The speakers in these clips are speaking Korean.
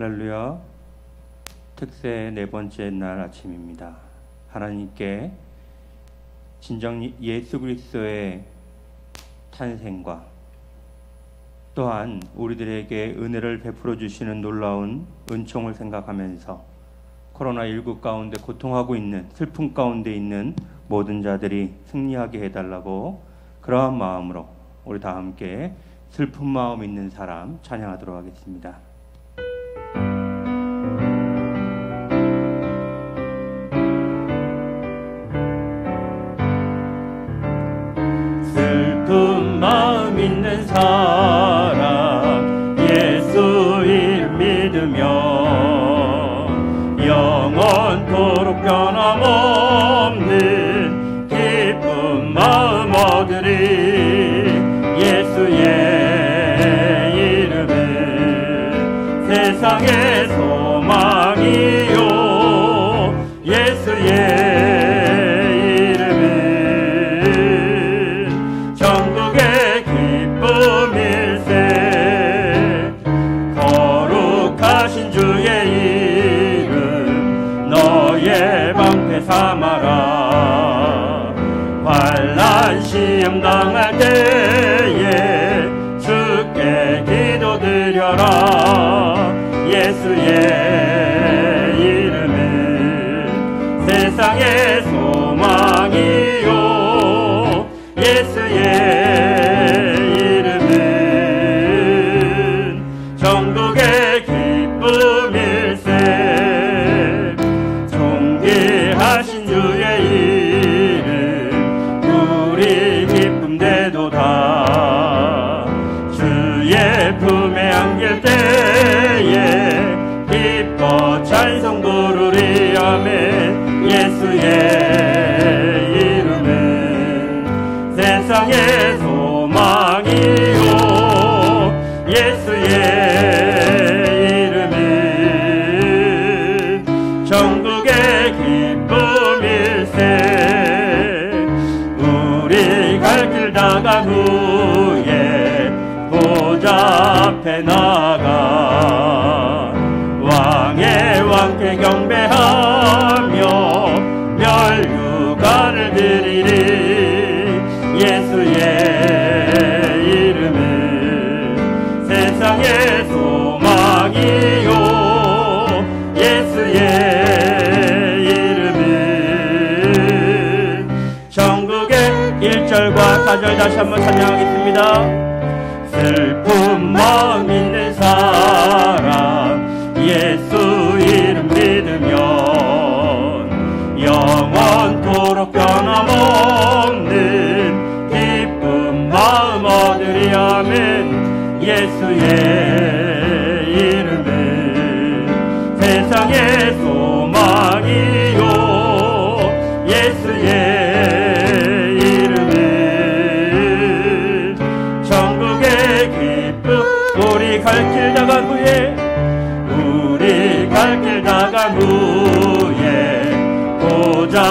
할렐루야. 특세 네 번째 날 아침입니다. 하나님께 진정 예수 그리스도의 탄생과 또한 우리들에게 은혜를 베풀어 주시는 놀라운 은총을 생각하면서 코로나19 가운데 고통하고 있는, 슬픔 가운데 있는 모든 자들이 승리하게 해달라고, 그러한 마음으로 우리 다 함께 슬픈 마음 있는 사람 찬양하도록 하겠습니다. 슬픈 마음 있는 사람 예수 이름 믿으며 영원토록 변함없는 기쁜 마음 얻으리. 예수의 이름은 세상의 소망이요, 예수의 이름은 전국의 기쁨일세. 거룩하신 주의 이름 너의 방패 삼아라. 환난 시험 당할 때에 주께 기도드려라. 예수의 이름은 세상의 소망이요, 예수의 이름은 전국의 기쁨일세. 존귀하신 주의 이름 우리 기쁨 되도다. 주의 품에 안길 때에 기뻐 찬송 부르리. 아멘. 예수의 이름은 세상의 소망이요, 예수의 이름은 전국의 기쁨일세. 우리 갈 길 다간 후에 보좌 앞에 나가 왕의 왕께 경배하며 멸류관을 드리리. 예수의 이름은 세상의 소망이요, 예수의 이름은 전국의 1절과 4절 다시 한번 찬양하겠습니다. 슬픈 마음 있는 사람 예수 이름 믿으면 영원토록 변함없는 기쁜 마음 얻으리. 아멘. 예수의 이름은 세상의 소망이요, 예수의 이름은 전국의 기쁨. 우리 갈 길 나간 후에, 우리 갈 길 나간 후에 보좌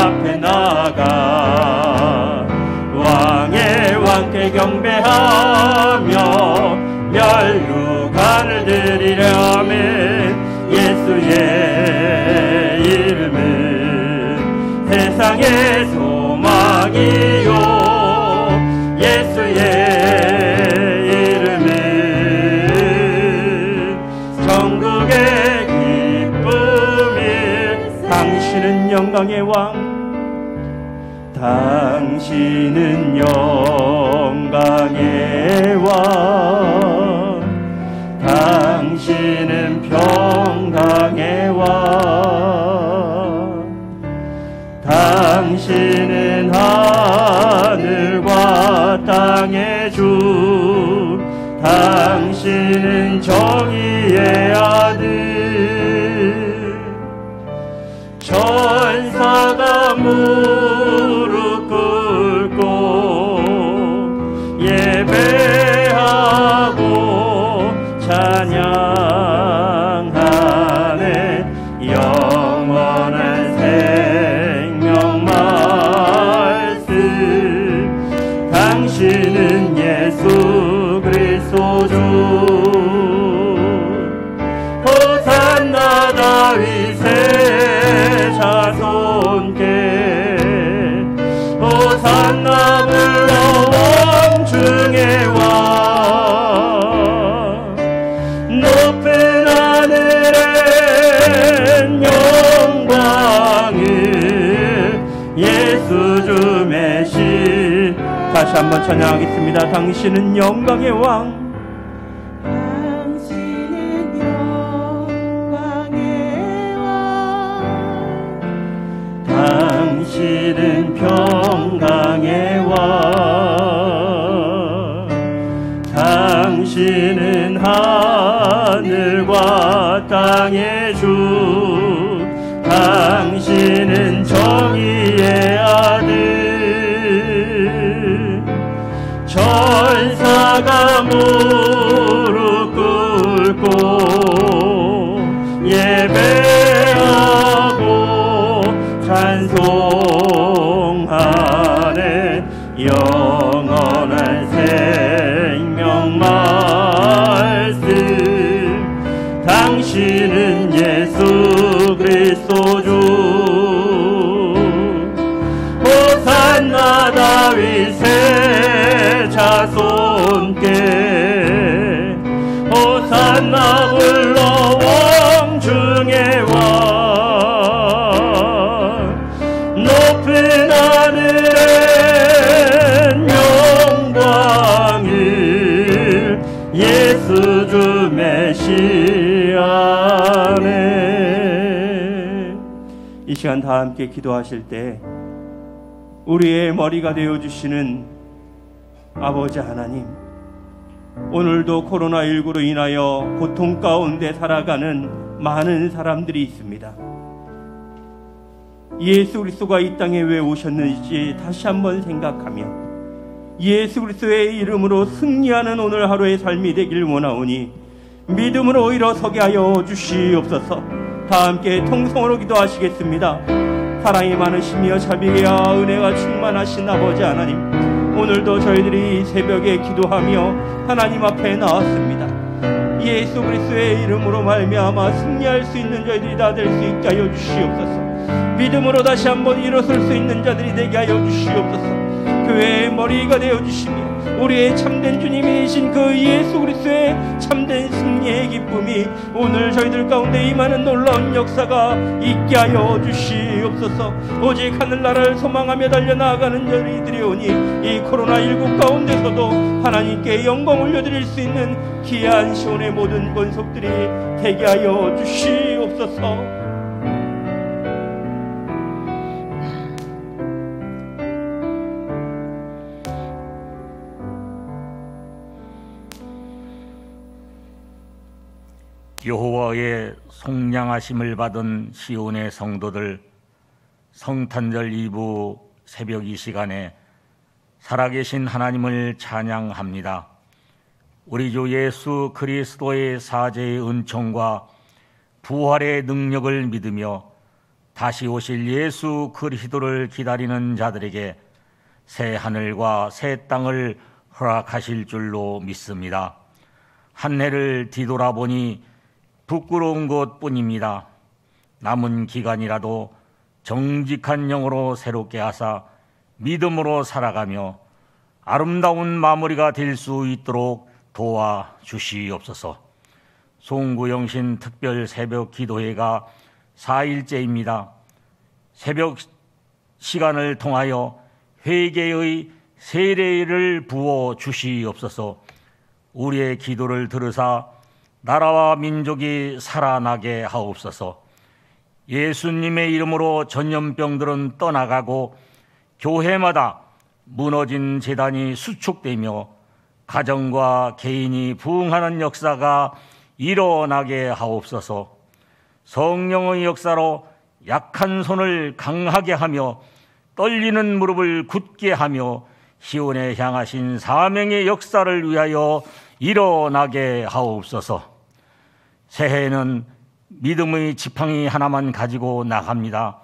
앞에 나가 왕의 왕께 경배하며 멸류관을 드리려면 예수의 이름은 세상의 소망이요, 예수의 영광의 왕. 당신은 영광의 왕. 당신은 평강의 왕. 당신은 하늘과 땅의 주. 당신은 정의의 아들. 천사가 무릎 꿇고 예배하고 찬양하네. 영원한 생명 말씀. 당신은 예수 그리스도 주. 한번 찬양하겠습니다. 당신은 영광의 왕, 당신은 영광의 왕, 당신은 평강의 왕, 당신은 하늘과 땅의 주, 당신은 정의의 아들, 천사가 무릎 꿇고 예배하고 찬송하네. 영원한 생명 말씀, 당신은 예수 그리스도 주. 호산나 다윗의 자손께, 호산나 불러 왕 중의 왕, 높은 하늘엔 영광을 예수 주 메시아네. 이 시간 다 함께 기도하실 때 우리의 머리가 되어주시는 아버지 하나님, 오늘도 코로나19로 인하여 고통 가운데 살아가는 많은 사람들이 있습니다. 예수 그리스도가 이 땅에 왜 오셨는지 다시 한번 생각하며 예수 그리스도의 이름으로 승리하는 오늘 하루의 삶이 되길 원하오니 믿음으로 일어서게 하여 주시옵소서. 다 함께 통성으로 기도하시겠습니다. 사랑이 많으시며 자비와 은혜가 충만하신 아버지 하나님, 오늘도 저희들이 새벽에 기도하며 하나님 앞에 나왔습니다. 예수 그리스도의 이름으로 말미암아 승리할 수 있는 저희들이 다 될 수 있게 하여 주시옵소서. 믿음으로 다시 한번 일어설 수 있는 자들이 되게 하여 주시옵소서. 교회의 머리가 되어주시며 우리의 참된 주님이신 그 예수 그리스도의 참된 승리의 기쁨이 오늘 저희들 가운데 임하는 놀라운 역사가 있게 하여 주시옵소서. 오직 하늘나라를 소망하며 달려나가는 저희들이오니 이 코로나19 가운데서도 하나님께 영광 올려드릴 수 있는 귀한 시온의 모든 권속들이 되게 하여 주시옵소서. 여호와의 속량하심을 받은 시온의 성도들, 성탄절 이브 새벽 이 시간에 살아계신 하나님을 찬양합니다. 우리 주 예수 그리스도의 사죄의 은총과 부활의 능력을 믿으며 다시 오실 예수 그리스도를 기다리는 자들에게 새 하늘과 새 땅을 허락하실 줄로 믿습니다. 한 해를 뒤돌아보니 부끄러운 것뿐입니다. 남은 기간이라도 정직한 영으로 새롭게 하사 믿음으로 살아가며 아름다운 마무리가 될 수 있도록 도와주시옵소서. 송구영신 특별 새벽 기도회가 4일째입니다. 새벽 시간을 통하여 회개의 세례를 부어 주시옵소서. 우리의 기도를 들으사 나라와 민족이 살아나게 하옵소서. 예수님의 이름으로 전염병들은 떠나가고 교회마다 무너진 제단이 수축되며 가정과 개인이 부흥하는 역사가 일어나게 하옵소서. 성령의 역사로 약한 손을 강하게 하며 떨리는 무릎을 굳게 하며 시온에 향하신 사명의 역사를 위하여 일어나게 하옵소서. 새해에는 믿음의 지팡이 하나만 가지고 나갑니다.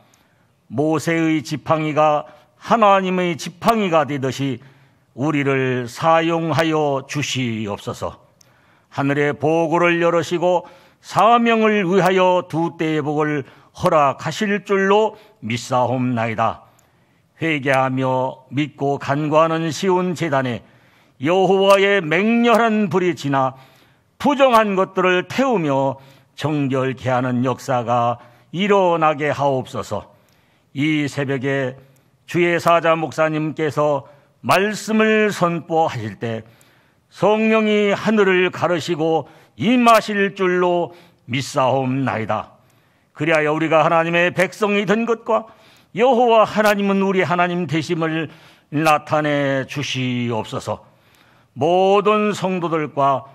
모세의 지팡이가 하나님의 지팡이가 되듯이 우리를 사용하여 주시옵소서. 하늘의 보고를 열으시고 사명을 위하여 두 때의 복을 허락하실 줄로 믿사옵나이다. 회개하며 믿고 간구하는 시온 제단에 여호와의 맹렬한 불이 지나 부정한 것들을 태우며 정결케 하는 역사가 일어나게 하옵소서. 이 새벽에 주의 사자 목사님께서 말씀을 선포하실 때 성령이 하늘을 가르시고 임하실 줄로 믿사옵나이다. 그리하여 우리가 하나님의 백성이 된 것과 여호와 하나님은 우리 하나님 되심을 나타내 주시옵소서. 모든 성도들과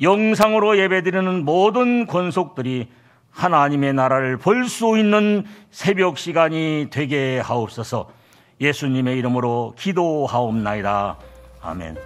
영상으로 예배드리는 모든 권속들이 하나님의 나라를 볼 수 있는 새벽 시간이 되게 하옵소서. 예수님의 이름으로 기도하옵나이다. 아멘.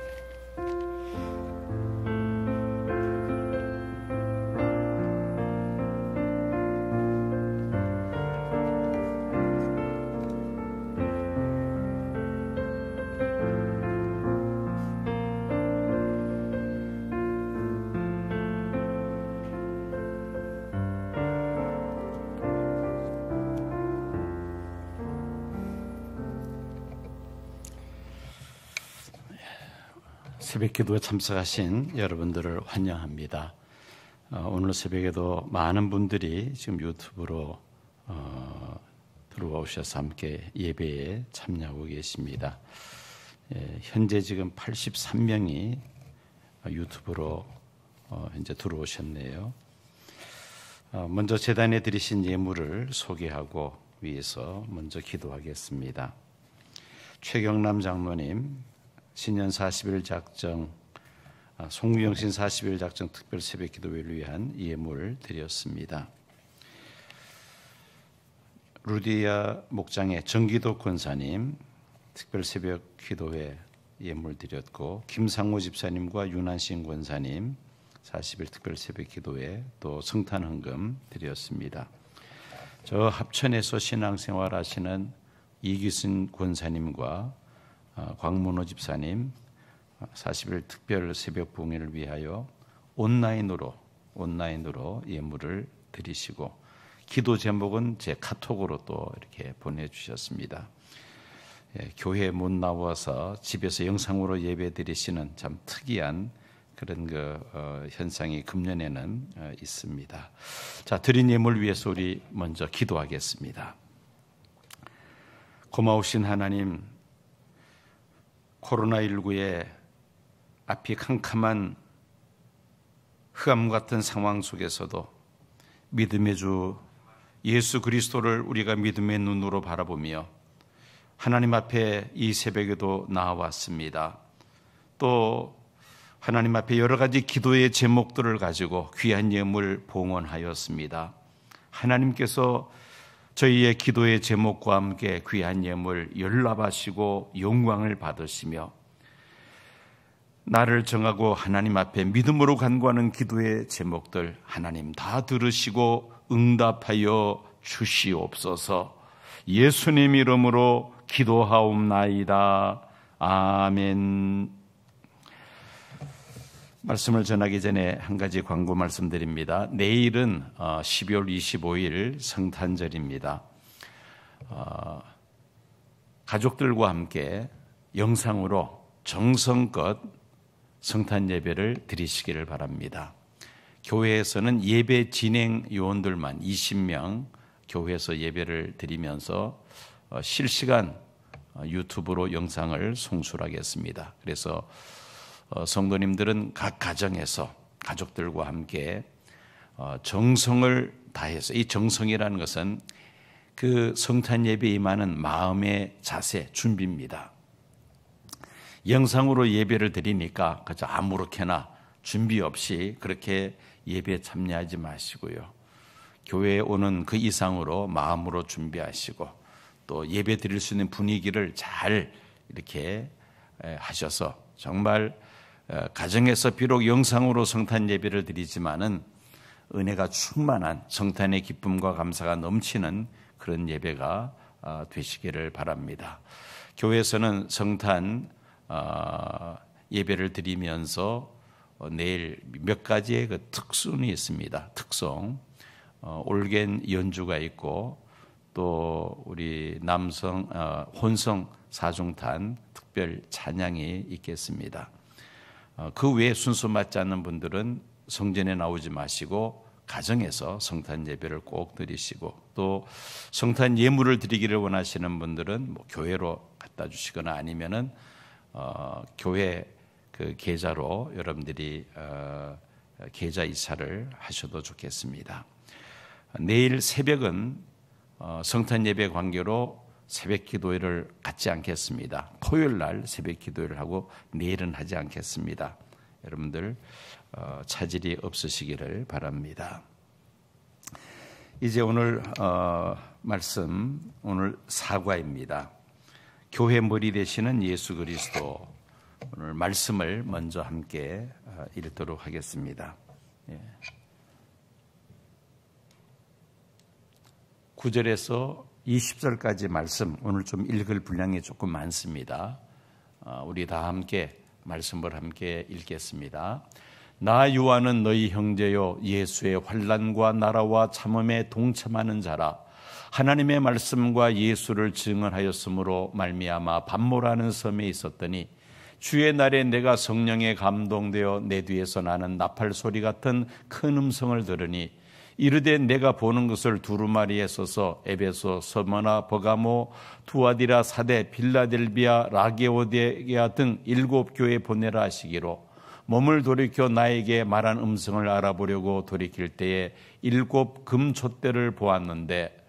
새벽 기도에 참석하신 여러분들을 환영합니다. 오늘 새벽에도 많은 분들이 지금 유튜브로 들어와 오셔서 함께 예배에 참여하고 계십니다. 현재 지금 83명이 유튜브로 이제 들어오셨네요. 먼저 제단에 드리신 예물을 소개하고 위해서 먼저 기도하겠습니다. 최경남 장로님 신년 40일 작정, 송유영신 40일 작정 특별 새벽 기도회를 위한 예물 드렸습니다. 루디아 목장의 정기도 권사님 특별 새벽 기도회 예물 드렸고, 김상호 집사님과 윤한신 권사님 40일 특별 새벽 기도회 또 성탄 헌금 드렸습니다. 저 합천에서 신앙생활 하시는 이기순 권사님과 광문호 집사님 40일 특별 새벽 봉헌을 위하여 온라인으로 예물을 드리시고, 기도 제목은 제 카톡으로 또 이렇게 보내주셨습니다. 교회 못 나와서 집에서 영상으로 예배 드리시는 참 특이한 그런 현상이 금년에는 있습니다. 자, 드린 예물 위해서 우리 먼저 기도하겠습니다. 고마우신 하나님, 코로나19의 앞이 캄캄한 흑암 같은 상황 속에서도 믿음의 주 예수 그리스도를 우리가 믿음의 눈으로 바라보며 하나님 앞에 이 새벽에도 나와왔습니다. 또 하나님 앞에 여러 가지 기도의 제목들을 가지고 귀한 예물 봉헌하였습니다. 하나님께서 저희의 기도의 제목과 함께 귀한 예물 연락하시고 영광을 받으시며 나를 정하고 하나님 앞에 믿음으로 간구하는 기도의 제목들 하나님 다 들으시고 응답하여 주시옵소서. 예수님 이름으로 기도하옵나이다. 아멘. 말씀을 전하기 전에 한 가지 광고 말씀드립니다. 내일은 12월 25일 성탄절입니다. 가족들과 함께 영상으로 정성껏 성탄 예배를 드리시기를 바랍니다. 교회에서는 예배 진행 요원들만 20명 교회에서 예배를 드리면서 실시간 유튜브로 영상을 송출하겠습니다. 그래서 성도님들은 각 가정에서 가족들과 함께 정성을 다해서, 이 정성이라는 것은 그 성탄 예배에 임하는 마음의 자세, 준비입니다. 영상으로 예배를 드리니까 그저 아무렇게나 준비 없이 그렇게 예배에 참여하지 마시고요. 교회에 오는 그 이상으로 마음으로 준비하시고 또 예배 드릴 수 있는 분위기를 잘 이렇게 하셔서 정말 가정에서 비록 영상으로 성탄 예배를 드리지만은 은혜가 충만한 성탄의 기쁨과 감사가 넘치는 그런 예배가 되시기를 바랍니다. 교회에서는 성탄 예배를 드리면서 내일 몇 가지의 그 특순이 있습니다. 특송, 올겐 연주가 있고 또 우리 혼성 사중탄 특별 찬양이 있겠습니다. 그 외에 순서 맞지 않는 분들은 성전에 나오지 마시고 가정에서 성탄 예배를 꼭 드리시고, 또 성탄 예물을 드리기를 원하시는 분들은 뭐 교회로 갖다 주시거나 아니면은 교회 그 계좌로 여러분들이 계좌 이체를 하셔도 좋겠습니다. 내일 새벽은 성탄 예배 관계로 새벽 기도회를 갖지 않겠습니다. 토요일 날 새벽 기도회를 하고 내일은 하지 않겠습니다. 여러분들 차질이 없으시기를 바랍니다. 이제 오늘 말씀, 오늘 사과입니다. 교회 머리 되시는 예수 그리스도, 오늘 말씀을 먼저 함께 읽도록 하겠습니다. 9절에서 20절까지 말씀, 오늘 좀 읽을 분량이 조금 많습니다. 우리 다 함께 말씀을 함께 읽겠습니다. 나 요한은 너희 형제요 예수의 환난과 나라와 참음에 동참하는 자라. 하나님의 말씀과 예수를 증언하였으므로 말미암아 반모라는 섬에 있었더니 주의 날에 내가 성령에 감동되어 내 뒤에서 나는 나팔 소리 같은 큰 음성을 들으니 이르되 내가 보는 것을 두루마리에 써서 에베소, 서머나, 버가모, 두아디라, 사데, 빌라델비아, 라게오데게아 등 7 교회에 보내라 하시기로 몸을 돌이켜 나에게 말한 음성을 알아보려고 돌이킬 때에 7 금촛대를 보았는데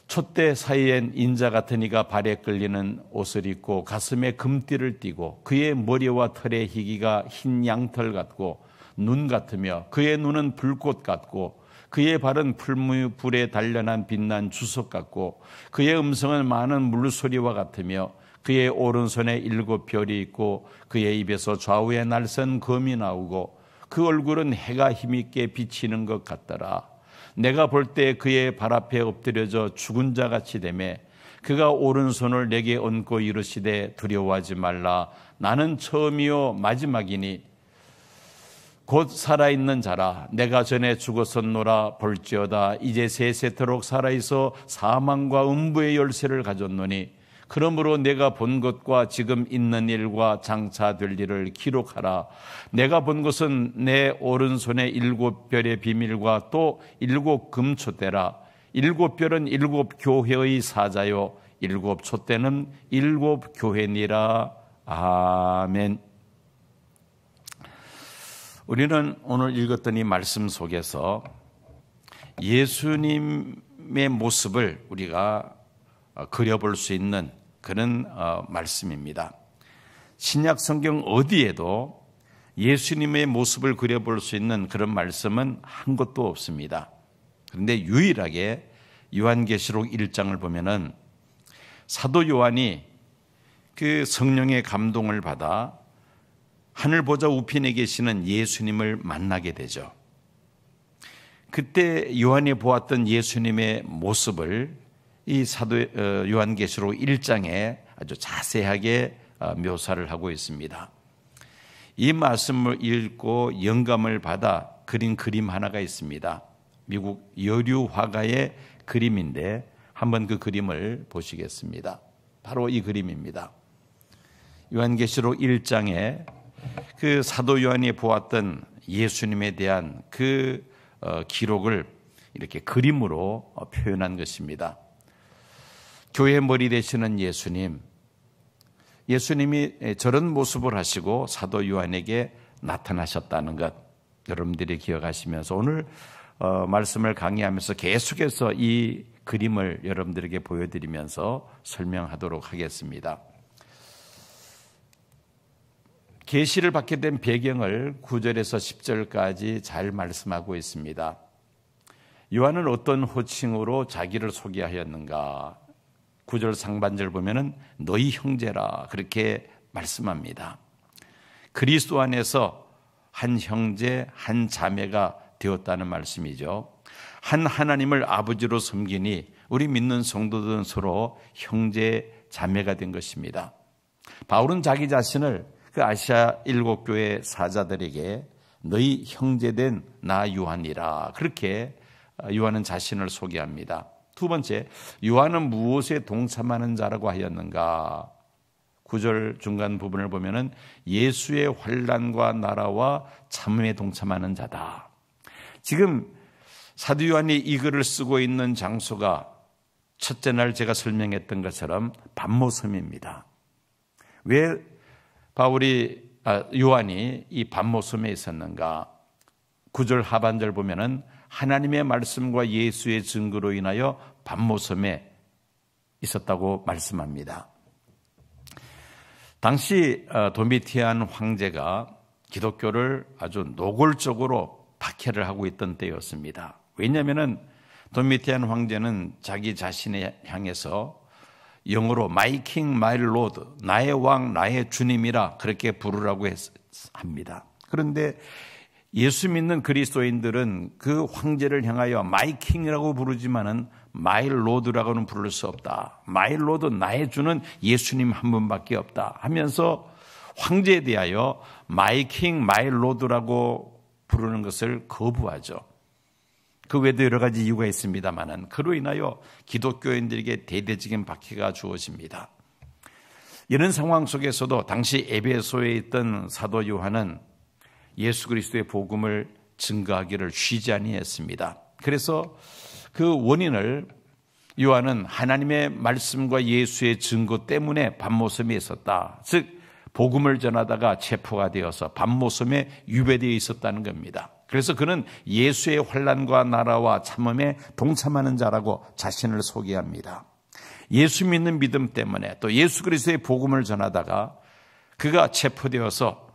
촛대 사이엔 인자 같은 이가 발에 끌리는 옷을 입고 가슴에 금띠를 띠고 그의 머리와 털의 희기가 흰 양털 같고 눈 같으며 그의 눈은 불꽃 같고 그의 발은 불에 단련한 빛난 주석 같고 그의 음성은 많은 물소리와 같으며 그의 오른손에 7 별이 있고 그의 입에서 좌우에 날선 검이 나오고 그 얼굴은 해가 힘있게 비치는 것 같더라. 내가 볼 때 그의 발 앞에 엎드려져 죽은 자같이 되매 그가 오른손을 내게 얹고 이르시되 두려워하지 말라. 나는 처음이요 마지막이니 곧 살아있는 자라. 내가 전에 죽었었노라. 볼지어다 이제 세세토록 살아있어 사망과 음부의 열쇠를 가졌노니 그러므로 내가 본 것과 지금 있는 일과 장차 될 일을 기록하라. 내가 본 것은 내 오른손에 7 별의 비밀과 또 7 금촛대라. 7 별은 7 교회의 사자요 7 촛대는 7 교회니라. 아멘. 우리는 오늘 읽었던 이 말씀 속에서 예수님의 모습을 우리가 그려볼 수 있는 그런 말씀입니다. 신약 성경 어디에도 예수님의 모습을 그려볼 수 있는 그런 말씀은 한 곳도 없습니다. 그런데 유일하게 요한계시록 1장을 보면은 사도 요한이 그 성령의 감동을 받아 하늘 보좌 우편에 계시는 예수님을 만나게 되죠. 그때 요한이 보았던 예수님의 모습을 이 사도 요한계시록 1장에 아주 자세하게 묘사를 하고 있습니다. 이 말씀을 읽고 영감을 받아 그린 그림 하나가 있습니다. 미국 여류 화가의 그림인데 한번 그 그림을 보시겠습니다. 바로 이 그림입니다. 요한계시록 1장에 그 사도 요한이 보았던 예수님에 대한 그 기록을 이렇게 그림으로 표현한 것입니다. 교회 머리 되시는 예수님, 예수님이 저런 모습을 하시고 사도 요한에게 나타나셨다는 것 여러분들이 기억하시면서 오늘 말씀을 강의하면서 계속해서 이 그림을 여러분들에게 보여드리면서 설명하도록 하겠습니다. 계시를 받게 된 배경을 9절에서 10절까지 잘 말씀하고 있습니다. 요한은 어떤 호칭으로 자기를 소개하였는가? 9절 상반절 보면은 너희 형제라 그렇게 말씀합니다. 그리스도 안에서 한 형제, 한 자매가 되었다는 말씀이죠. 한 하나님을 아버지로 섬기니 우리 믿는 성도들은 서로 형제, 자매가 된 것입니다. 바울은 자기 자신을 그 아시아 7 교회 사자들에게 너희 형제된 나 요한이라 그렇게 요한은 자신을 소개합니다. 두 번째, 요한은 무엇에 동참하는 자라고 하였는가? 9절 중간 부분을 보면은 예수의 환난과 나라와 참음에 동참하는 자다. 지금 사도 요한이 이 글을 쓰고 있는 장소가 첫째 날 제가 설명했던 것처럼 반모섬입니다. 왜 요한이 이 반모섬에 있었는가? 9절 하반절 보면은 하나님의 말씀과 예수의 증거로 인하여 반모섬에 있었다고 말씀합니다. 당시 도미티안 황제가 기독교를 아주 노골적으로 박해를 하고 있던 때였습니다. 왜냐하면 도미티안 황제는 자기 자신에 향해서 영어로 My King, My Lord, 나의 왕, 나의 주님이라 그렇게 부르라고 합니다. 그런데 예수 믿는 그리스도인들은 그 황제를 향하여 My King이라고 부르지만은 My Lord라고는 부를 수 없다. My Lord, 나의 주는 예수님 한 분밖에 없다 하면서 황제에 대하여 My King, My Lord라고 부르는 것을 거부하죠. 그 외에도 여러 가지 이유가 있습니다만은 그로 인하여 기독교인들에게 대대적인 박해가 주어집니다. 이런 상황 속에서도 당시 에베소에 있던 사도 요한은 예수 그리스도의 복음을 증거하기를 쉬지 아니했습니다. 그래서 그 원인을 요한은 하나님의 말씀과 예수의 증거 때문에 반모섬에 있었다. 즉 복음을 전하다가 체포가 되어서 반모섬에 유배되어 있었다는 겁니다. 그래서 그는 예수의 환난과 나라와 참음에 동참하는 자라고 자신을 소개합니다. 예수 믿는 믿음 때문에 또 예수 그리스도의 복음을 전하다가 그가 체포되어서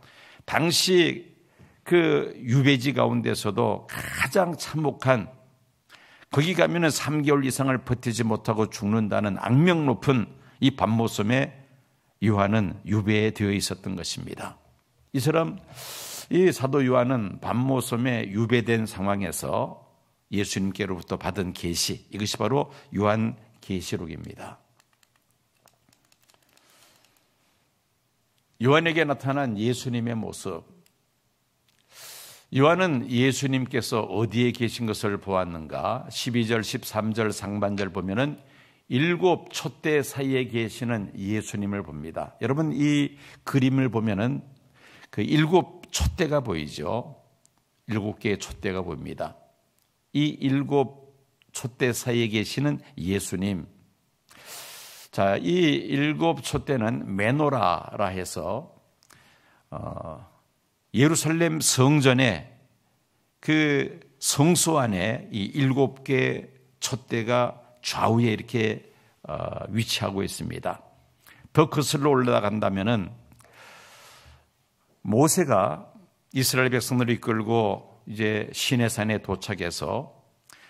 당시 그 유배지 가운데서도 가장 참혹한, 거기 가면은 3개월 이상을 버티지 못하고 죽는다는 악명 높은 이 반모섬에 요한은 유배되어 있었던 것입니다. 이처럼 이 사도 요한은 반모섬에 유배된 상황에서 예수님께로부터 받은 계시, 이것이 바로 요한 계시록입니다. 요한에게 나타난 예수님의 모습. 요한은 예수님께서 어디에 계신 것을 보았는가? 12절, 13절 상반절 보면은 7 촛대 사이에 계시는 예수님을 봅니다. 여러분 이 그림을 보면은 그 7 촛대가 보이죠. 7개의 촛대가 보입니다. 이 7 촛대 사이에 계시는 예수님. 자, 이 7 촛대는 메노라라 해서 예루살렘 성전에 그 성소 안에 이 7개 촛대가 좌우에 이렇게 위치하고 있습니다. 더 거슬러 올라간다면은 모세가 이스라엘 백성들을 이끌고 이제 시내산에 도착해서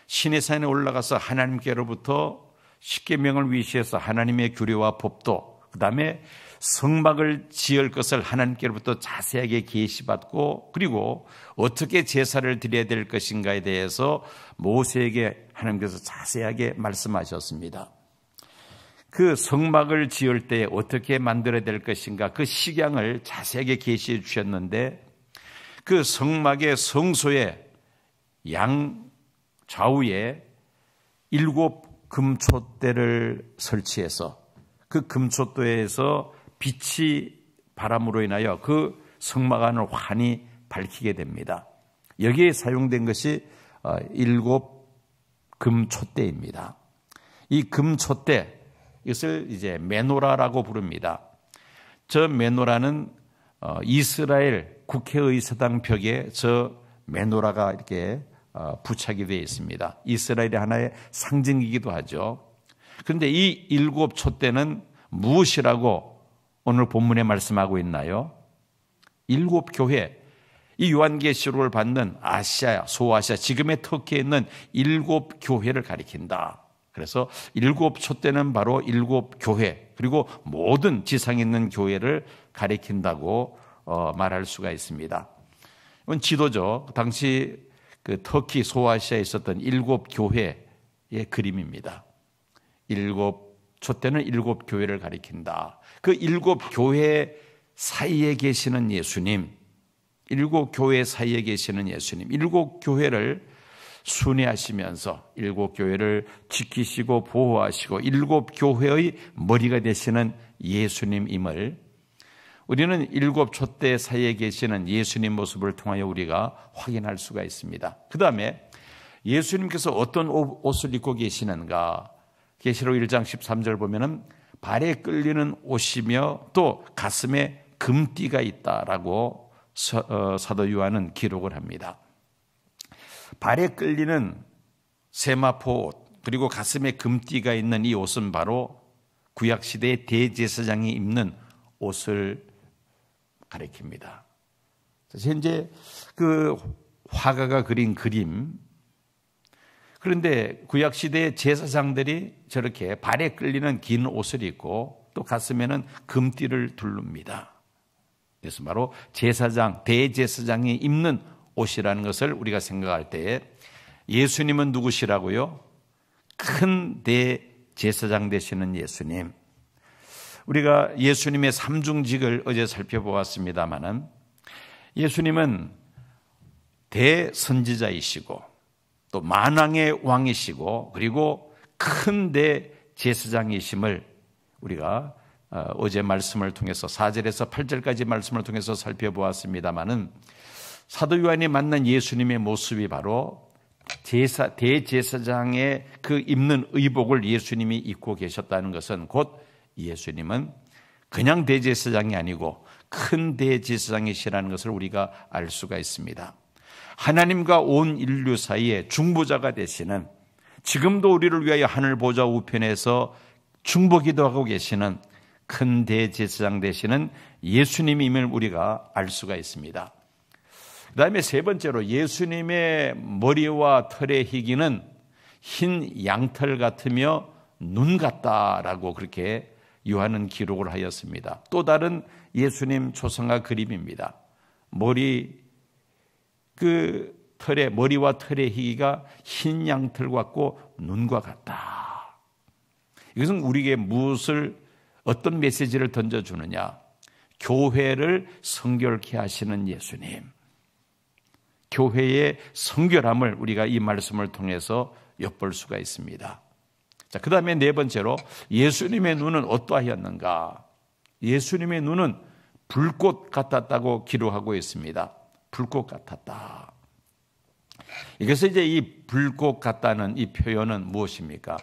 시내산에 올라가서 하나님께로부터 십계명을 위시해서 하나님의 규례와 법도, 그 다음에 성막을 지을 것을 하나님께로부터 자세하게 계시받고, 그리고 어떻게 제사를 드려야 될 것인가에 대해서 모세에게 하나님께서 자세하게 말씀하셨습니다. 그 성막을 지을 때 어떻게 만들어야 될 것인가, 그 식양을 자세하게 계시해 주셨는데, 그 성막의 성소의 양 좌우에 7 금촛대를 설치해서 그 금촛대에서 빛이 바람으로 인하여 그 성막 안을 환히 밝히게 됩니다. 여기에 사용된 것이 7 금촛대입니다. 이 금촛대, 이것을 이제 메노라라고 부릅니다. 저 메노라는 이스라엘 국회의사당 벽에 저 메노라가 이렇게 부착이 되어 있습니다. 이스라엘의 하나의 상징이기도 하죠. 그런데 이 7 촛대는 무엇이라고 오늘 본문에 말씀하고 있나요? 7 교회, 이 요한계시록을 받는 아시아, 소아시아, 지금의 터키에 있는 7 교회를 가리킨다. 그래서 7 촛대는 바로 7 교회, 그리고 모든 지상에 있는 교회를 가리킨다고 말할 수가 있습니다. 이건 지도죠. 당시 그 터키 소아시아에 있었던 7 교회의 그림입니다. 7 촛대는 7 교회를 가리킨다. 그 7 교회 사이에 계시는 예수님, 7 교회 사이에 계시는 예수님, 7 교회를 순회하시면서 7 교회를 지키시고 보호하시고 7 교회의 머리가 되시는 예수님임을 우리는 7 촛대 사이에 계시는 예수님 모습을 통하여 우리가 확인할 수가 있습니다. 그 다음에 예수님께서 어떤 옷을 입고 계시는가? 계시록 1장 13절 보면은 발에 끌리는 옷이며 또 가슴에 금띠가 있다라고 사도 요한은 기록을 합니다. 발에 끌리는 세마포 옷 그리고 가슴에 금띠가 있는 이 옷은 바로 구약시대의 대제사장이 입는 옷을 가리킵니다. 현재 그 화가가 그린 그림, 그런데 구약시대의 제사장들이 저렇게 발에 끌리는 긴 옷을 입고 또 가슴에는 금띠를 두릅니다. 그래서 바로 제사장, 대제사장이 입는 옷이라는 것을 우리가 생각할 때에 예수님은 누구시라고요? 큰 대제사장 되시는 예수님. 우리가 예수님의 삼중직을 어제 살펴보았습니다마는 예수님은 대선지자이시고 또 만왕의 왕이시고 그리고 큰 대제사장이심을 우리가 어제 말씀을 통해서 4절에서 8절까지 말씀을 통해서 살펴보았습니다마는 사도 요한이 만난 예수님의 모습이 바로 대제사장의 그 입는 의복을 예수님이 입고 계셨다는 것은 곧 예수님은 그냥 대제사장이 아니고 큰 대제사장이시라는 것을 우리가 알 수가 있습니다. 하나님과 온 인류 사이에 중보자가 되시는, 지금도 우리를 위하여 하늘 보좌 우편에서 중보기도 하고 계시는 큰 대제사장 되시는 예수님임을 우리가 알 수가 있습니다. 그 다음에 세 번째로 예수님의 머리와 털의 희기는 흰 양털 같으며 눈 같다라고 그렇게 요한은 기록을 하였습니다. 또 다른 예수님 초상화 그림입니다. 머리와 털의 희기가 흰 양털 같고 눈과 같다. 이것은 우리에게 어떤 메시지를 던져주느냐? 교회를 성결케 하시는 예수님. 교회의 성결함을 우리가 이 말씀을 통해서 엿볼 수가 있습니다. 자, 그 다음에 네 번째로 예수님의 눈은 어떠하였는가? 예수님의 눈은 불꽃 같았다고 기록하고 있습니다. 불꽃 같았다. 이것은 이제 이 불꽃 같다는 이 표현은 무엇입니까?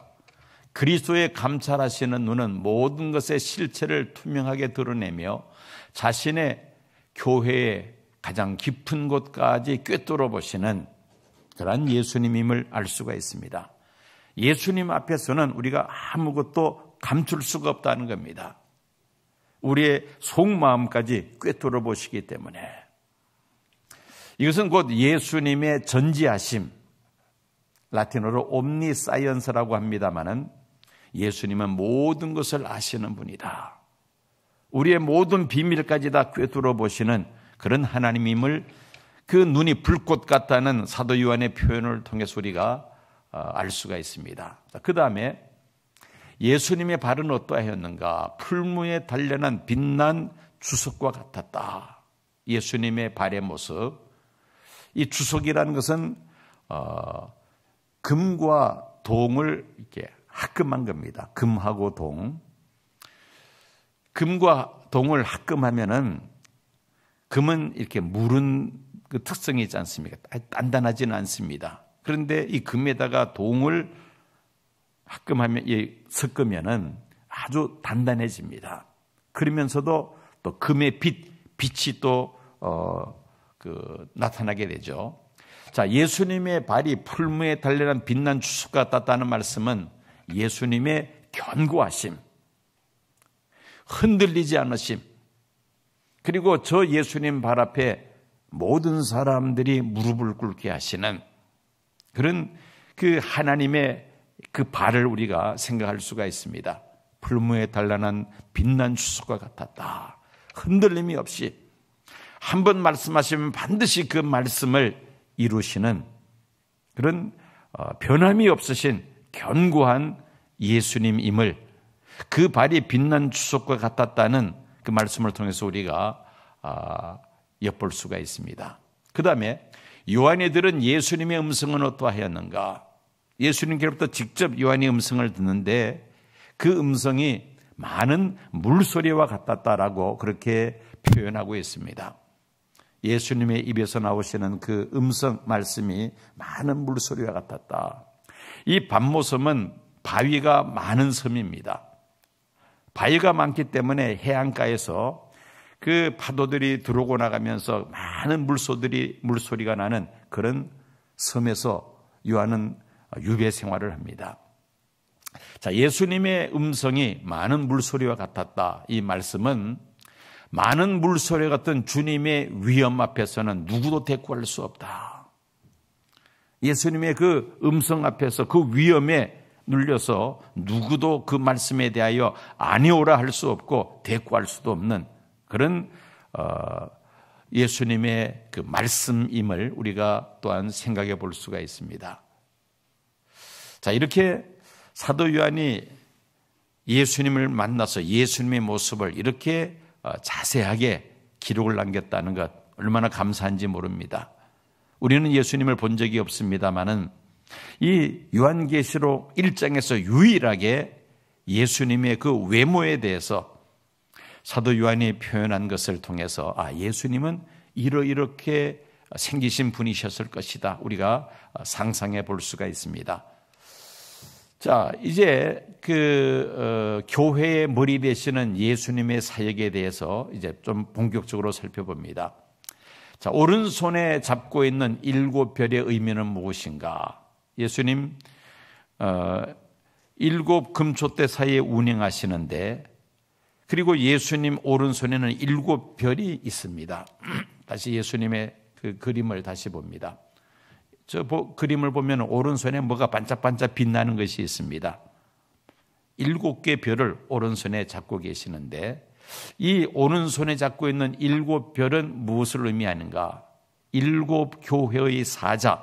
그리스도의 감찰하시는 눈은 모든 것의 실체를 투명하게 드러내며 자신의 교회의 가장 깊은 곳까지 꿰뚫어 보시는 그러한 예수님임을 알 수가 있습니다. 예수님 앞에서는 우리가 아무것도 감출 수가 없다는 겁니다. 우리의 속마음까지 꿰뚫어 보시기 때문에 이것은 곧 예수님의 전지하심, 라틴어로 옴니사이언스라고 합니다마는 예수님은 모든 것을 아시는 분이다. 우리의 모든 비밀까지 다 꿰뚫어 보시는 그런 하나님임을 그 눈이 불꽃 같다는 사도 요한의 표현을 통해서 우리가 알 수가 있습니다. 그 다음에 예수님의 발은 어떠하였는가? 풀무에 단련한 빛난 주석과 같았다. 예수님의 발의 모습. 이 주석이라는 것은 금과 동을 이렇게 합금한 겁니다. 금하고 동. 금과 동을 합금하면은 금은 이렇게 무른 그 특성이 있지 않습니까? 단단하지는 않습니다. 그런데 이 금에다가 동을 합금하면, 섞으면은 아주 단단해집니다. 그러면서도 또 금의 빛이 또 나타나게 되죠. 자, 예수님의 발이 풀무에 단련한 빛난 주석 같았다는 말씀은 예수님의 견고하심, 흔들리지 않으심, 그리고 저 예수님 발 앞에 모든 사람들이 무릎을 꿇게 하시는 그런 그 하나님의 그 발을 우리가 생각할 수가 있습니다. 풀무에 단란한 빛난 주석과 같았다. 흔들림이 없이 한 번 말씀하시면 반드시 그 말씀을 이루시는 그런 변함이 없으신 견고한 예수님임을, 그 발이 빛난 주석과 같았다는 그 말씀을 통해서 우리가 엿볼 수가 있습니다. 그 다음에 요한이 들은 예수님의 음성은 어떠하였는가? 예수님께로부터 직접 요한이 음성을 듣는데 그 음성이 많은 물소리와 같았다라고 그렇게 표현하고 있습니다. 예수님의 입에서 나오시는 그 음성 말씀이 많은 물소리와 같았다. 이 밤모섬은 바위가 많은 섬입니다. 바위가 많기 때문에 해안가에서 그 파도들이 들어오고 나가면서 많은 물소리가 나는 그런 섬에서 요한은 유배 생활을 합니다. 자, 예수님의 음성이 많은 물소리와 같았다. 이 말씀은 많은 물소리 같은 주님의 위엄 앞에서는 누구도 대꾸할 수 없다. 예수님의 그 음성 앞에서 그 위엄에 눌려서 누구도 그 말씀에 대하여 아니오라 할 수 없고 대꾸할 수도 없는 그런 예수님의 그 말씀임을 우리가 또한 생각해 볼 수가 있습니다. 자, 이렇게 사도 요한이 예수님을 만나서 예수님의 모습을 이렇게 자세하게 기록을 남겼다는 것 얼마나 감사한지 모릅니다. 우리는 예수님을 본 적이 없습니다마는 이 요한계시록 1장에서 유일하게 예수님의 그 외모에 대해서 사도 요한이 표현한 것을 통해서 예수님은 이렇게 생기신 분이셨을 것이다. 우리가 상상해 볼 수가 있습니다. 자, 이제 교회의 머리 되시는 예수님의 사역에 대해서 이제 좀 본격적으로 살펴봅니다. 자, 오른손에 잡고 있는 7별의 의미는 무엇인가? 예수님 7 금초대 사이에 운행하시는데 그리고 예수님 오른손에는 7별이 있습니다. 다시 예수님의 그 그림을 다시 봅니다. 그림을 보면 오른손에 뭐가 반짝반짝 빛나는 것이 있습니다. 7개 별을 오른손에 잡고 계시는데 이 오른손에 잡고 있는 7별은 무엇을 의미하는가? 7 교회의 사자,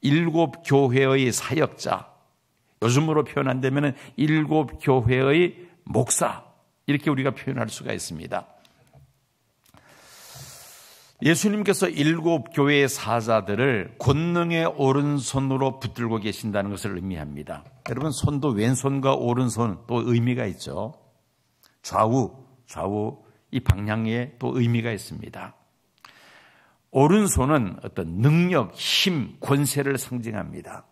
7 교회의 사역자, 요즘으로 표현한다면 7 교회의 목사, 이렇게 우리가 표현할 수가 있습니다. 예수님께서 7 교회의 사자들을 권능의 오른손으로 붙들고 계신다는 것을 의미합니다. 여러분, 손도 왼손과 오른손 또 의미가 있죠. 좌우 이 방향에 또 의미가 있습니다. 오른손은 어떤 능력, 힘, 권세를 상징합니다.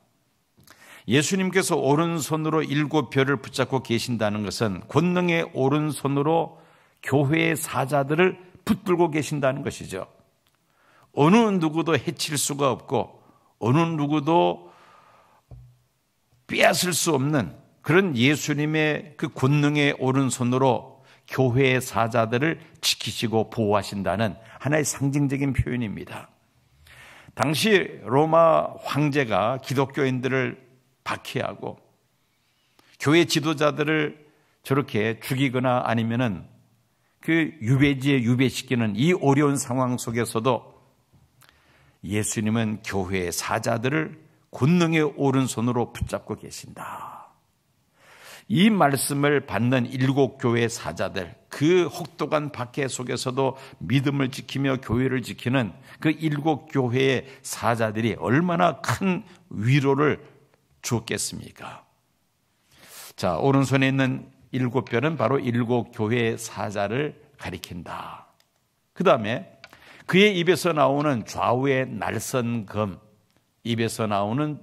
예수님께서 오른손으로 7별을 붙잡고 계신다는 것은 권능의 오른손으로 교회의 사자들을 붙들고 계신다는 것이죠. 어느 누구도 해칠 수가 없고 어느 누구도 빼앗을 수 없는 그런 예수님의 그 권능의 오른손으로 교회의 사자들을 지키시고 보호하신다는 하나의 상징적인 표현입니다. 당시 로마 황제가 기독교인들을 박해하고 교회 지도자들을 저렇게 죽이거나 아니면은 그 유배지에 유배시키는 이 어려운 상황 속에서도 예수님은 교회의 사자들을 권능의 오른손으로 붙잡고 계신다. 이 말씀을 받는 7 교회의 사자들, 그 혹독한 박해 속에서도 믿음을 지키며 교회를 지키는 그 7 교회의 사자들이 얼마나 큰 위로를 주었겠습니까? 자, 오른손에 있는 7별은 바로 7 교회의 사자를 가리킨다. 그 다음에 그의 입에서 나오는 좌우의 날선검, 입에서 나오는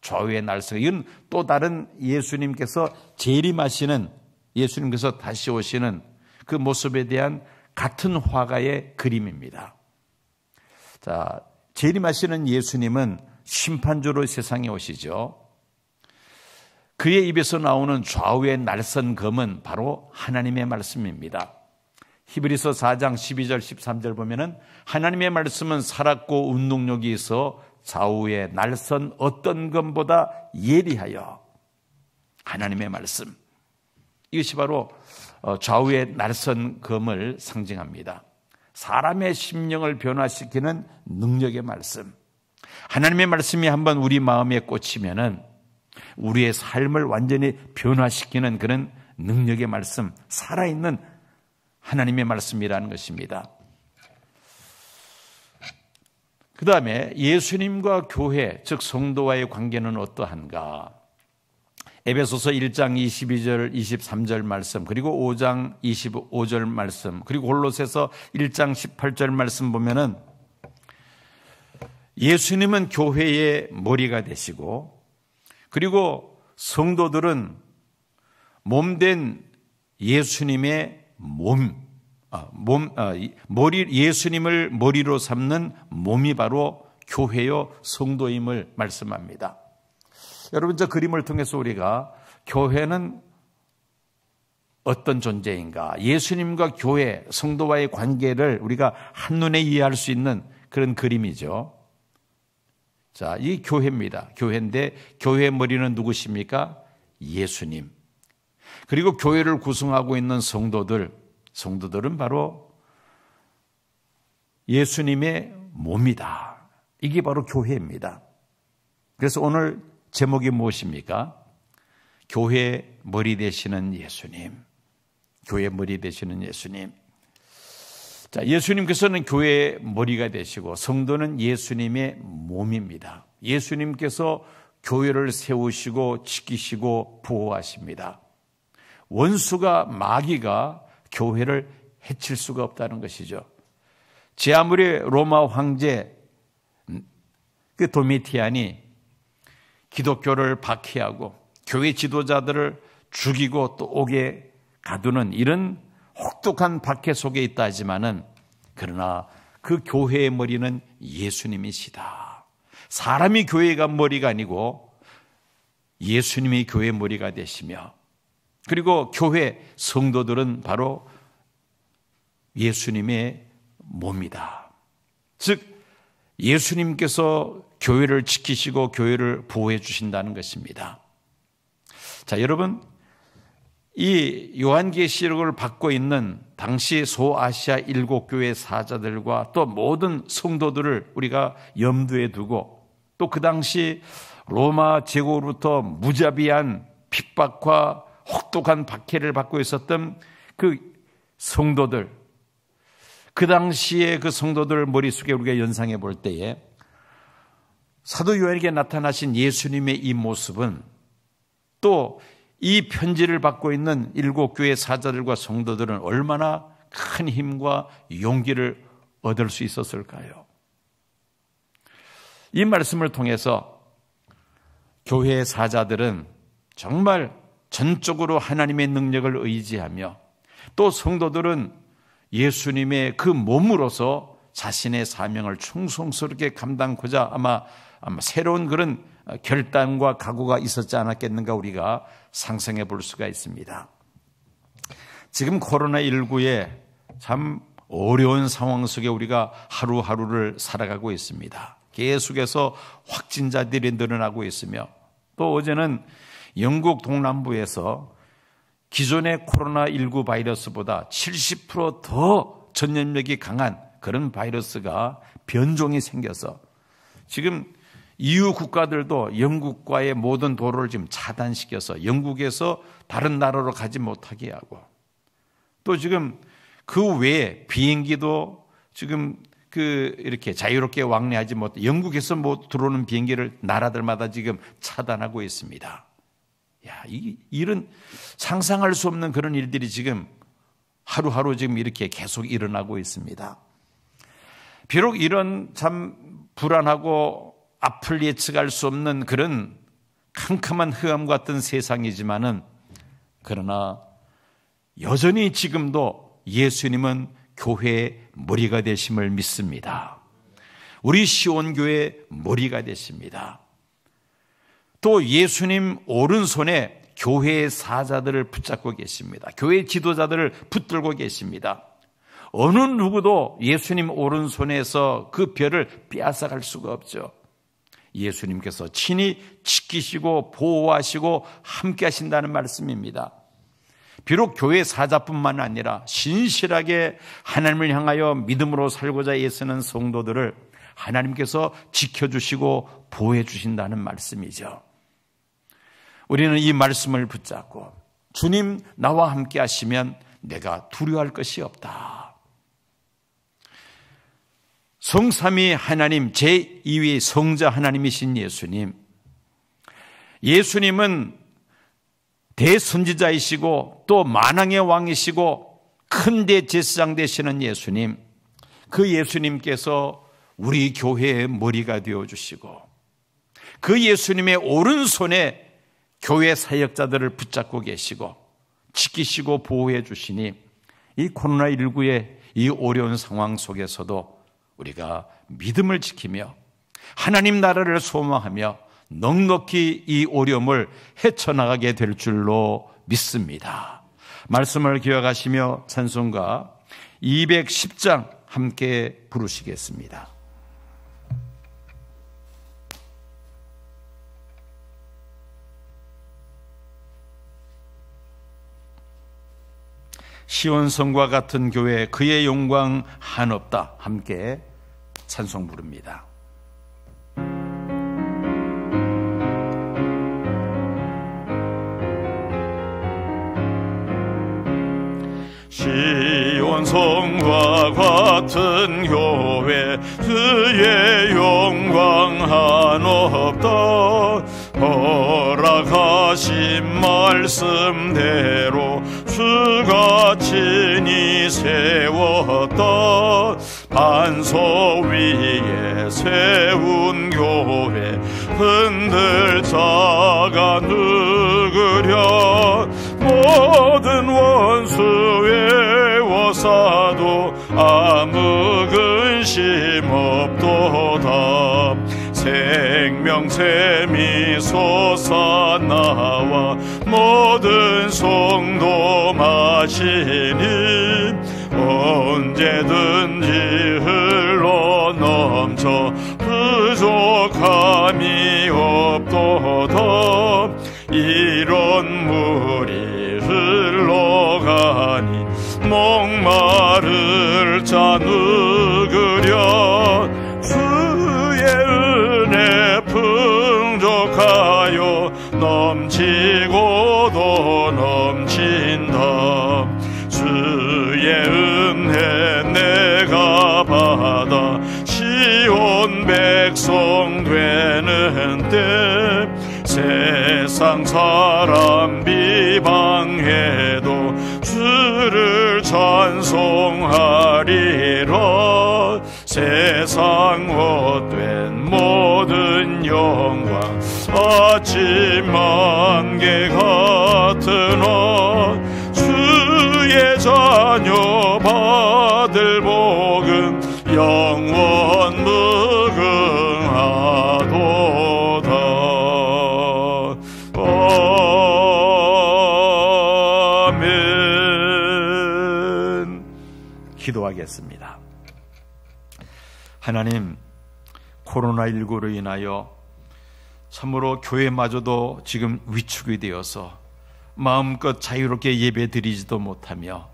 좌우의 날선, 이건 또 다른 예수님께서 재림하시는, 예수님께서 다시 오시는 그 모습에 대한 같은 화가의 그림입니다. 자, 재림하시는 예수님은 심판주로 세상에 오시죠. 그의 입에서 나오는 좌우의 날선검은 바로 하나님의 말씀입니다. 히브리서 4장 12절 13절 보면은 하나님의 말씀은 살았고 운동력이 있어 좌우의 날선 어떤 검보다 예리하여, 하나님의 말씀, 이것이 바로 좌우의 날선 검을 상징합니다. 사람의 심령을 변화시키는 능력의 말씀, 하나님의 말씀이 한번 우리 마음에 꽂히면은 우리의 삶을 완전히 변화시키는 그런 능력의 말씀, 살아있는 하나님의 말씀이라는 것입니다. 그 다음에 예수님과 교회, 즉 성도와의 관계는 어떠한가? 에베소서 1장 22절 23절 말씀, 그리고 5장 25절 말씀, 그리고 골로새서 1장 18절 말씀 보면은 예수님은 교회의 머리가 되시고, 그리고 성도들은 몸된 예수님의 예수님을 머리로 삼는 몸이 바로 교회요 성도임을 말씀합니다. 여러분, 저 그림을 통해서 우리가 교회는 어떤 존재인가, 예수님과 교회, 성도와의 관계를 우리가 한눈에 이해할 수 있는 그런 그림이죠. 자, 이 교회입니다. 교회인데 교회의 머리는 누구십니까? 예수님. 그리고 교회를 구성하고 있는 성도들은 바로 예수님의 몸이다. 이게 바로 교회입니다. 그래서 오늘 제목이 무엇입니까? 교회 머리 되시는 예수님. 교회 머리 되시는 예수님. 자, 예수님께서는 교회의 머리가 되시고 성도는 예수님의 몸입니다. 예수님께서 교회를 세우시고 지키시고 보호하십니다. 원수가, 마귀가 교회를 해칠 수가 없다는 것이죠. 제 아무리 로마 황제 그 도미티안이 기독교를 박해하고 교회 지도자들을 죽이고 또 옥에 가두는 이런 혹독한 박해 속에 있다 하지만은, 그러나 그 교회의 머리는 예수님이시다. 사람이 교회가 머리가 아니고 예수님이 교회의 머리가 되시며, 그리고 교회 성도들은 바로 예수님의 몸이다. 즉 예수님께서 교회를 지키시고 교회를 보호해 주신다는 것입니다. 자, 여러분, 이 요한계시록을 받고 있는 당시 소아시아 7교회 사자들과 또 모든 성도들을 우리가 염두에 두고, 또 그 당시 로마 제국으로부터 무자비한 핍박과 혹독한 박해를 받고 있었던 그 성도들, 그 당시에 그 성도들 머릿속에 우리가 연상해 볼 때에 사도 요한에게 나타나신 예수님의 이 모습은, 또 이 편지를 받고 있는 7교회 사자들과 성도들은 얼마나 큰 힘과 용기를 얻을 수 있었을까요? 이 말씀을 통해서 교회의 사자들은 정말 전적으로 하나님의 능력을 의지하며, 또 성도들은 예수님의 그 몸으로서 자신의 사명을 충성스럽게 감당하고자 아마 새로운 그런 결단과 각오가 있었지 않았겠는가 우리가 상상해 볼 수가 있습니다. 지금 코로나19에 참 어려운 상황 속에 우리가 하루하루를 살아가고 있습니다. 계속해서 확진자들이 늘어나고 있으며, 또 어제는 영국 동남부에서 기존의 코로나19 바이러스보다 70% 더 전염력이 강한 그런 바이러스가 변종이 생겨서 지금 EU 국가들도 영국과의 모든 도로를 지금 차단시켜서 영국에서 다른 나라로 가지 못하게 하고, 또 지금 그 외에 비행기도 지금 이렇게 자유롭게 왕래하지 못해 영국에서 들어오는 비행기를 나라들마다 지금 차단하고 있습니다. 야, 이런 상상할 수 없는 그런 일들이 지금 하루하루 지금 이렇게 계속 일어나고 있습니다. 비록 이런 참 불안하고 앞을 예측할 수 없는 그런 캄캄한 흑암 같은 세상이지만은, 그러나 여전히 지금도 예수님은 교회의 머리가 되심을 믿습니다. 우리 시온교회의 머리가 되십니다. 또 예수님 오른손에 교회의 사자들을 붙잡고 계십니다. 교회 지도자들을 붙들고 계십니다. 어느 누구도 예수님 오른손에서 그 별을 빼앗아갈 수가 없죠. 예수님께서 친히 지키시고 보호하시고 함께 하신다는 말씀입니다. 비록 교회 사자뿐만 아니라 신실하게 하나님을 향하여 믿음으로 살고자 애쓰는 성도들을 하나님께서 지켜주시고 보호해 주신다는 말씀이죠. 우리는 이 말씀을 붙잡고, 주님 나와 함께 하시면 내가 두려워할 것이 없다. 성삼위 하나님, 제2위 성자 하나님이신 예수님은 대선지자이시고 또 만왕의 왕이시고 큰 대제사장 되시는 예수님, 그 예수님께서 우리 교회의 머리가 되어주시고 그 예수님의 오른손에 교회 사역자들을 붙잡고 계시고 지키시고 보호해 주시니 이 코로나19의 이 어려운 상황 속에서도 우리가 믿음을 지키며 하나님 나라를 소망하며 넉넉히 이 어려움을 헤쳐나가게 될 줄로 믿습니다. 말씀을 기억하시며 찬송가 210장 함께 부르시겠습니다. 시온성과 같은 교회, 그의 영광 한없다. 함께 찬송 부릅니다. 시온성과 같은 교회, 그의 영광 한없다. 허락하신 말씀대로 주가 친히 세웠다. 반석 위에 세운 교회, 흔들 자가 누구랴. 모든 원수 외워사도 아무 근심 없도다. 생명샘이 솟아나와 모든 성도 마시니 언제든지 흘러넘쳐 부족함이 없도다. 이런 물이 흘러가니 목마를 자 누구랴. 주의 은혜 풍족하여 넘치고도 넘친다. 주의 은혜 내가 받아 시온 백성 되는 때 세상 사람 비방해도 주를 찬송하리라. 세상 헛된 모든 영광 아침 안개 같으나 주의 자녀 받을 복은 영원 무궁하도다. 아멘. 기도하겠습니다. 하나님, 코로나19로 인하여 참으로 교회마저도 지금 위축이 되어서 마음껏 자유롭게 예배 드리지도 못하며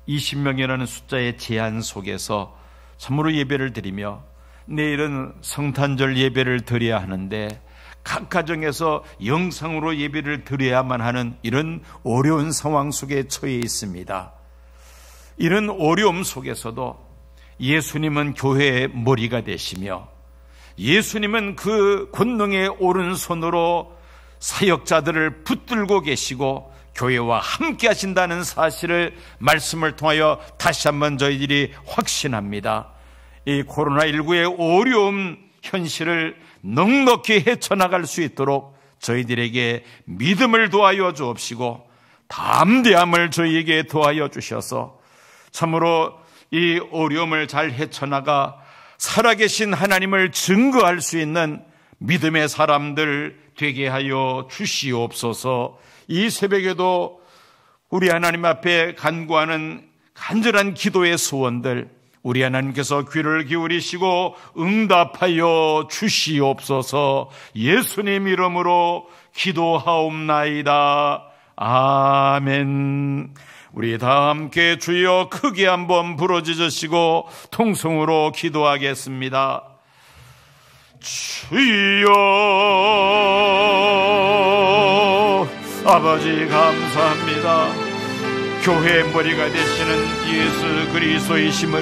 20명이라는 숫자의 제한 속에서 참으로 예배를 드리며 내일은 성탄절 예배를 드려야 하는데 각 가정에서 영상으로 예배를 드려야만 하는 이런 어려운 상황 속에 처해 있습니다. 이런 어려움 속에서도 예수님은 교회의 머리가 되시며 예수님은 그 권능의 오른손으로 사역자들을 붙들고 계시고 교회와 함께 하신다는 사실을 말씀을 통하여 다시 한번 저희들이 확신합니다. 이 코로나19의 어려움 현실을 넉넉히 헤쳐나갈 수 있도록 저희들에게 믿음을 도하여 주옵시고 담대함을 저희에게 도하여 주셔서 참으로 이 어려움을 잘 헤쳐나가 살아계신 하나님을 증거할 수 있는 믿음의 사람들 되게 하여 주시옵소서. 이 새벽에도 우리 하나님 앞에 간구하는 간절한 기도의 소원들 우리 하나님께서 귀를 기울이시고 응답하여 주시옵소서. 예수님 이름으로 기도하옵나이다. 아멘. 우리 다 함께 주여 크게 한번 부르짖으시고 통성으로 기도하겠습니다. 주여, 아버지 감사합니다. 교회의 머리가 되시는 예수 그리스도이심을